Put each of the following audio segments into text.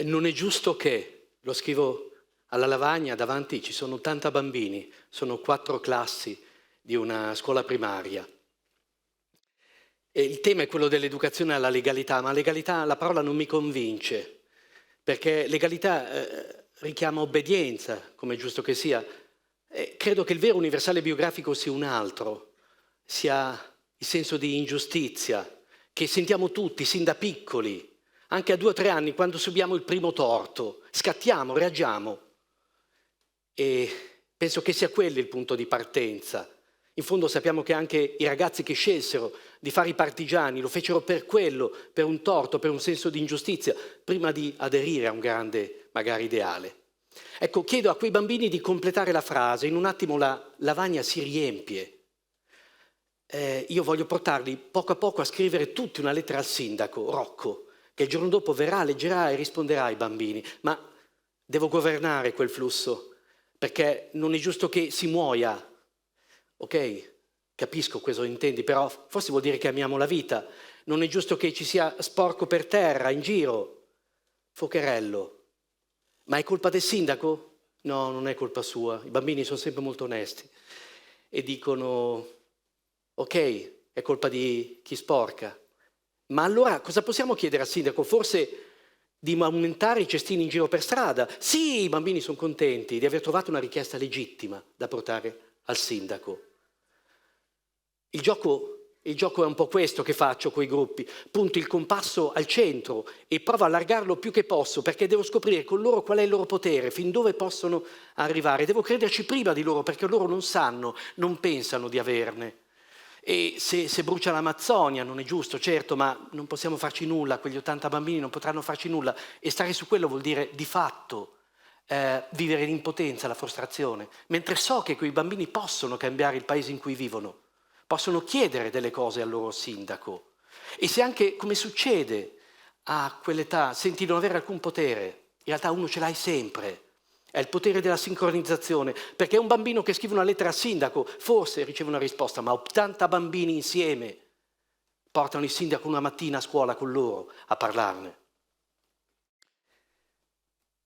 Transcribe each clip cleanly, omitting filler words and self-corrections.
Non è giusto che, lo scrivo alla lavagna, davanti ci sono 80 bambini, sono 4 classi di una scuola primaria. E il tema è quello dell'educazione alla legalità, ma legalità, la parola non mi convince, perché legalità richiama obbedienza, come è giusto che sia. Credo che il vero universale biografico sia un altro, sia il senso di ingiustizia, che sentiamo tutti, sin da piccoli, anche a 2 o 3 anni, quando subiamo il primo torto, scattiamo, reagiamo. E penso che sia quello il punto di partenza. In fondo sappiamo che anche i ragazzi che scelsero di fare i partigiani lo fecero per quello, per un torto, per un senso di ingiustizia, prima di aderire a un grande, magari, ideale. Ecco, chiedo a quei bambini di completare la frase, in un attimo la lavagna si riempie. Io voglio portarli poco a poco a scrivere tutti una lettera al sindaco, Rocco, che il giorno dopo verrà, leggerà e risponderà ai bambini, ma devo governare quel flusso, perché non è giusto che si muoia. Ok, capisco cosa intendi, però forse vuol dire che amiamo la vita. Non è giusto che ci sia sporco per terra, in giro. Focherello. Ma è colpa del sindaco? No, non è colpa sua. I bambini sono sempre molto onesti e dicono, ok, è colpa di chi sporca. Ma allora cosa possiamo chiedere al sindaco? Forse di aumentare i cestini in giro per strada? Sì, i bambini sono contenti di aver trovato una richiesta legittima da portare al sindaco. Il gioco è un po' questo che faccio con i gruppi, punto il compasso al centro e provo a allargarlo più che posso, perché devo scoprire con loro qual è il loro potere, fin dove possono arrivare. Devo crederci prima di loro, perché loro non sanno, non pensano di averne. E se brucia l'Amazzonia non è giusto, certo, ma non possiamo farci nulla, quegli 80 bambini non potranno farci nulla, e stare su quello vuol dire di fatto vivere in impotenza, la frustrazione, mentre so che quei bambini possono cambiare il paese in cui vivono. Possono chiedere delle cose al loro sindaco. E se anche, come succede a quell'età, senti di non avere alcun potere, in realtà uno ce l'hai sempre. È il potere della sincronizzazione, perché un bambino che scrive una lettera al sindaco forse riceve una risposta, ma 80 bambini insieme portano il sindaco una mattina a scuola con loro a parlarne.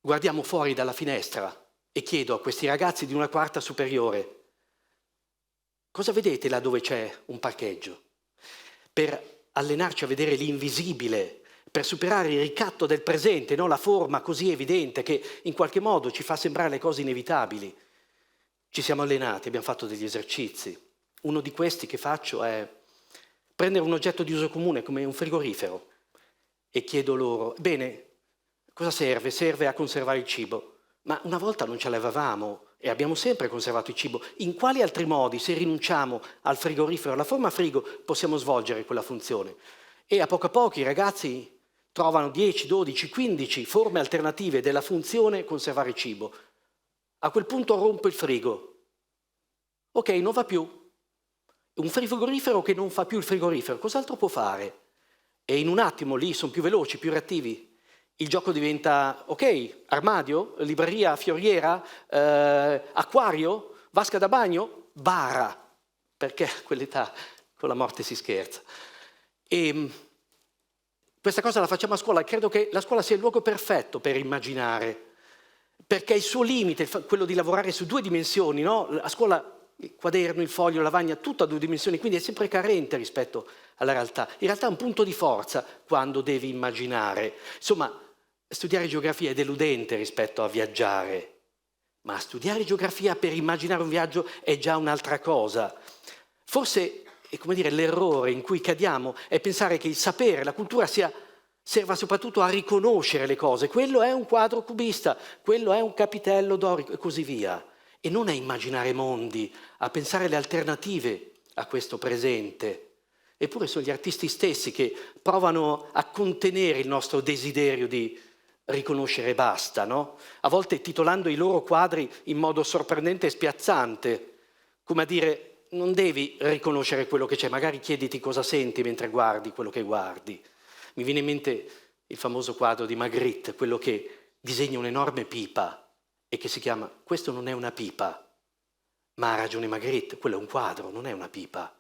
Guardiamo fuori dalla finestra e chiedo a questi ragazzi di una quarta superiore: cosa vedete là dove c'è un parcheggio? Per allenarci a vedere l'invisibile, per superare il ricatto del presente, no? La forma così evidente che in qualche modo ci fa sembrare le cose inevitabili. Ci siamo allenati, abbiamo fatto degli esercizi. Uno di questi che faccio è prendere un oggetto di uso comune come un frigorifero e chiedo loro: bene, cosa serve? Serve a conservare il cibo. Ma una volta non ce l'avevamo e abbiamo sempre conservato il cibo. In quali altri modi, se rinunciamo al frigorifero, alla forma frigo, possiamo svolgere quella funzione? E a poco i ragazzi trovano 10, 12, 15 forme alternative della funzione conservare il cibo. A quel punto rompo il frigo. Ok, non va più. Un frigorifero che non fa più il frigorifero, cos'altro può fare? E in un attimo lì sono più veloci, più reattivi. Il gioco diventa, ok, armadio, libreria, fioriera, acquario, vasca da bagno, bara, perché a quell'età con la morte si scherza. E questa cosa la facciamo a scuola, credo che la scuola sia il luogo perfetto per immaginare, perché il suo limite, quello di lavorare su 2 dimensioni, no? A scuola il quaderno, il foglio, la lavagna, tutto a 2 dimensioni, quindi è sempre carente rispetto alla realtà. In realtà è un punto di forza quando devi immaginare. Insomma, studiare geografia è deludente rispetto a viaggiare, ma studiare geografia per immaginare un viaggio è già un'altra cosa. Forse, è come dire, l'errore in cui cadiamo è pensare che il sapere, la cultura serva soprattutto a riconoscere le cose. Quello è un quadro cubista, quello è un capitello dorico e così via. E non a immaginare mondi, a pensare le alternative a questo presente. Eppure sono gli artisti stessi che provano a contenere il nostro desiderio di riconoscere e basta, no? A volte titolando i loro quadri in modo sorprendente e spiazzante, come a dire: non devi riconoscere quello che c'è, magari chiediti cosa senti mentre guardi quello che guardi. Mi viene in mente il famoso quadro di Magritte, quello che disegna un'enorme pipa e che si chiama "Questo non è una pipa", ma ha ragione Magritte, quello è un quadro, non è una pipa.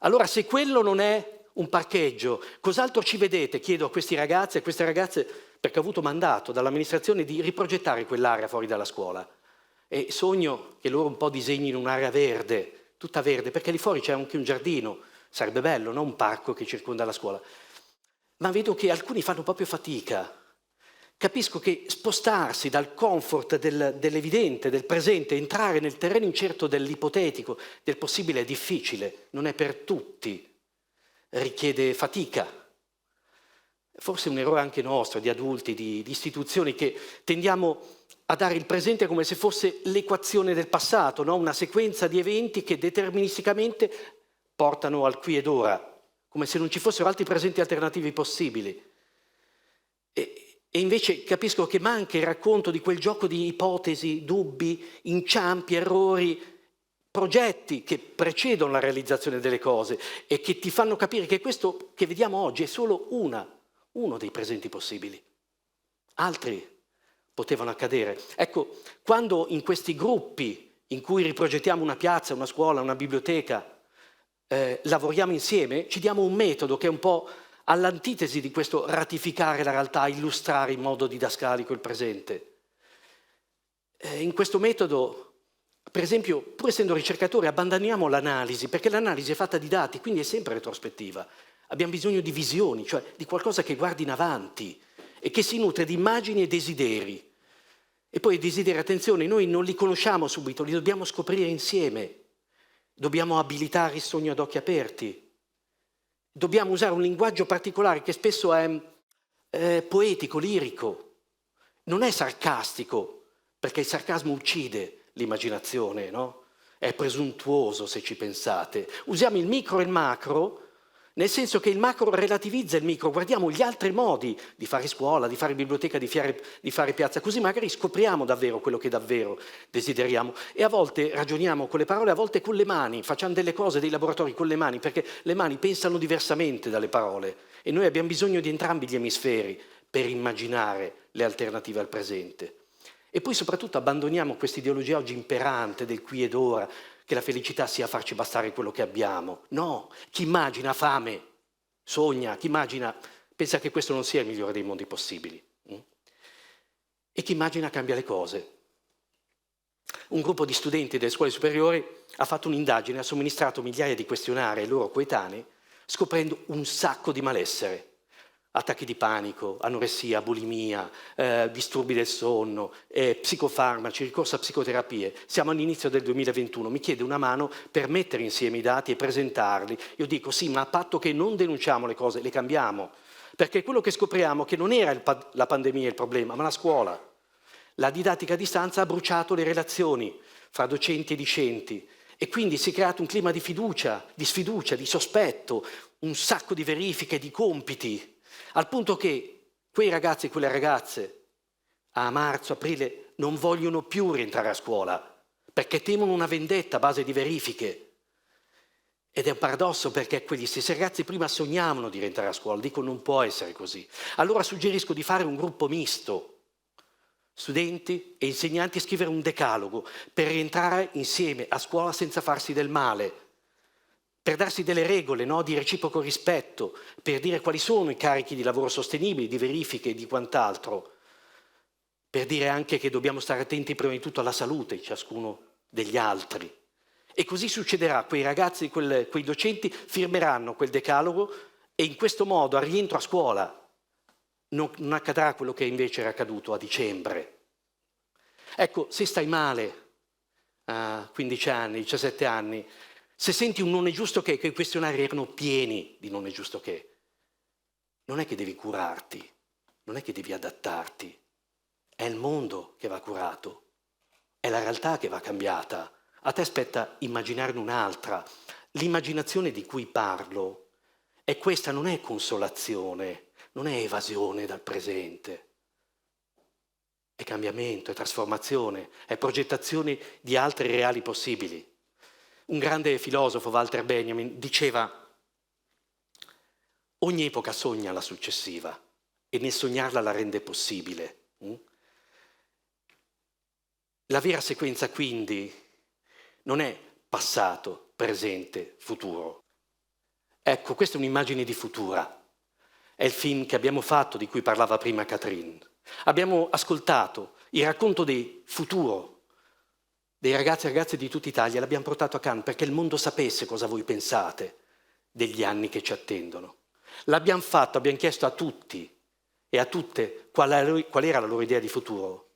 Allora, se quello non è un parcheggio, cos'altro ci vedete? Chiedo a questi ragazzi e a queste ragazze, perché ho avuto mandato dall'amministrazione di riprogettare quell'area fuori dalla scuola. E sogno che loro un po' disegnino un'area verde, tutta verde, perché lì fuori c'è anche un giardino, sarebbe bello, no? Un parco che circonda la scuola. Ma vedo che alcuni fanno proprio fatica. Capisco che spostarsi dal comfort dell'evidente, del presente, entrare nel terreno incerto dell'ipotetico, del possibile è difficile, non è per tutti, richiede fatica. Forse è un errore anche nostro, di adulti, di istituzioni, che tendiamo a dare il presente come se fosse l'equazione del passato, no? Una sequenza di eventi che deterministicamente portano al qui ed ora, come se non ci fossero altri presenti alternativi possibili. E invece capisco che manca il racconto di quel gioco di ipotesi, dubbi, inciampi, errori, progetti che precedono la realizzazione delle cose e che ti fanno capire che questo che vediamo oggi è solo uno dei presenti possibili. Altri potevano accadere. Ecco, quando in questi gruppi in cui riprogettiamo una piazza, una scuola, una biblioteca, lavoriamo insieme, ci diamo un metodo che è un po' all'antitesi di questo ratificare la realtà, illustrare in modo didascalico il presente. In questo metodo, per esempio, pur essendo ricercatori, abbandoniamo l'analisi, perché l'analisi è fatta di dati, quindi è sempre retrospettiva. Abbiamo bisogno di visioni, cioè di qualcosa che guardi in avanti e che si nutre di immagini e desideri. E poi i desideri, attenzione, noi non li conosciamo subito, li dobbiamo scoprire insieme. Dobbiamo abilitare il sogno ad occhi aperti. Dobbiamo usare un linguaggio particolare che spesso è poetico, lirico. Non è sarcastico, perché il sarcasmo uccide l'immaginazione, no? È presuntuoso se ci pensate. Usiamo il micro e il macro, nel senso che il macro relativizza il micro, guardiamo gli altri modi di fare scuola, di fare biblioteca, di fare piazza, così magari scopriamo davvero quello che davvero desideriamo. E a volte ragioniamo con le parole, a volte con le mani, facciamo delle cose, dei laboratori con le mani, perché le mani pensano diversamente dalle parole e noi abbiamo bisogno di entrambi gli emisferi per immaginare le alternative al presente. E poi soprattutto abbandoniamo questa ideologia oggi imperante del qui ed ora, che la felicità sia farci bastare quello che abbiamo. No, chi immagina ha fame, sogna, chi immagina pensa che questo non sia il migliore dei mondi possibili. E chi immagina cambia le cose. Un gruppo di studenti delle scuole superiori ha fatto un'indagine, ha somministrato migliaia di questionari ai loro coetanei, scoprendo un sacco di malessere. Attacchi di panico, anoressia, bulimia, disturbi del sonno, psicofarmaci, ricorso a psicoterapie. Siamo all'inizio del 2021, mi chiede una mano per mettere insieme i dati e presentarli. Io dico sì, ma a patto che non denunciamo le cose, le cambiamo. Perché quello che scopriamo è che non era la pandemia il problema, ma la scuola. La didattica a distanza ha bruciato le relazioni fra docenti e discenti e quindi si è creato un clima di fiducia, di sfiducia, di sospetto, un sacco di verifiche, di compiti. Al punto che quei ragazzi e quelle ragazze a marzo, aprile non vogliono più rientrare a scuola perché temono una vendetta a base di verifiche. Ed è un paradosso perché quegli stessi ragazzi prima sognavano di rientrare a scuola, dico non può essere così. Allora suggerisco di fare un gruppo misto, studenti e insegnanti, scrivere un decalogo per rientrare insieme a scuola senza farsi del male. Per darsi delle regole, no, di reciproco rispetto, per dire quali sono i carichi di lavoro sostenibili, di verifiche e di quant'altro, per dire anche che dobbiamo stare attenti prima di tutto alla salute di ciascuno degli altri. E così succederà, quei ragazzi, quei docenti firmeranno quel decalogo e in questo modo al rientro a scuola non accadrà quello che invece era accaduto a dicembre. Ecco, se stai male a 15 anni, 17 anni, se senti un non è giusto che i questionari erano pieni di non è giusto che, non è che devi curarti, non è che devi adattarti, è il mondo che va curato, è la realtà che va cambiata. A te aspetta immaginarne un'altra. L'immaginazione di cui parlo è questa, non è consolazione, non è evasione dal presente, è cambiamento, è trasformazione, è progettazione di altri reali possibili. Un grande filosofo, Walter Benjamin, diceva: ogni epoca sogna la successiva e nel sognarla la rende possibile. La vera sequenza quindi non è passato, presente, futuro. Ecco, questa è un'immagine di Futura. È il film che abbiamo fatto, di cui parlava prima Catherine. Abbiamo ascoltato il racconto del futuro dei ragazzi e ragazze di tutta Italia, l'abbiamo portato a Cannes perché il mondo sapesse cosa voi pensate degli anni che ci attendono. L'abbiamo fatto, abbiamo chiesto a tutti e a tutte qual era la loro idea di futuro.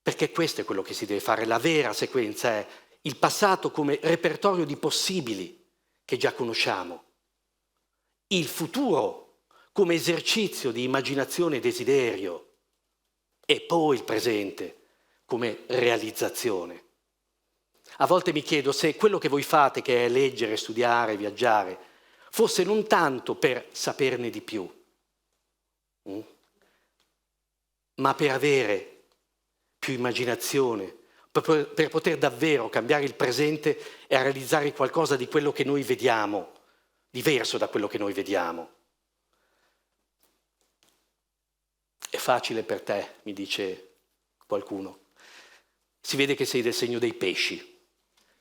Perché questo è quello che si deve fare, la vera sequenza è il passato come repertorio di possibili che già conosciamo, il futuro come esercizio di immaginazione e desiderio e poi il presente come realizzazione. A volte mi chiedo se quello che voi fate, che è leggere, studiare, viaggiare, fosse non tanto per saperne di più, ma per avere più immaginazione, per poter davvero cambiare il presente e realizzare qualcosa di quello che noi vediamo, diverso da quello che noi vediamo. È facile per te, mi dice qualcuno. Si vede che sei del segno dei pesci,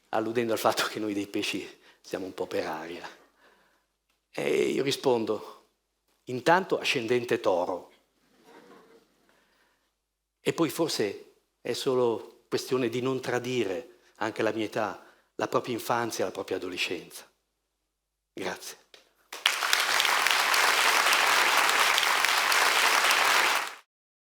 alludendo al fatto che noi dei pesci siamo un po' per aria. E io rispondo, intanto ascendente Toro. E poi forse è solo questione di non tradire, anche alla mia età, la propria infanzia e la propria adolescenza. Grazie.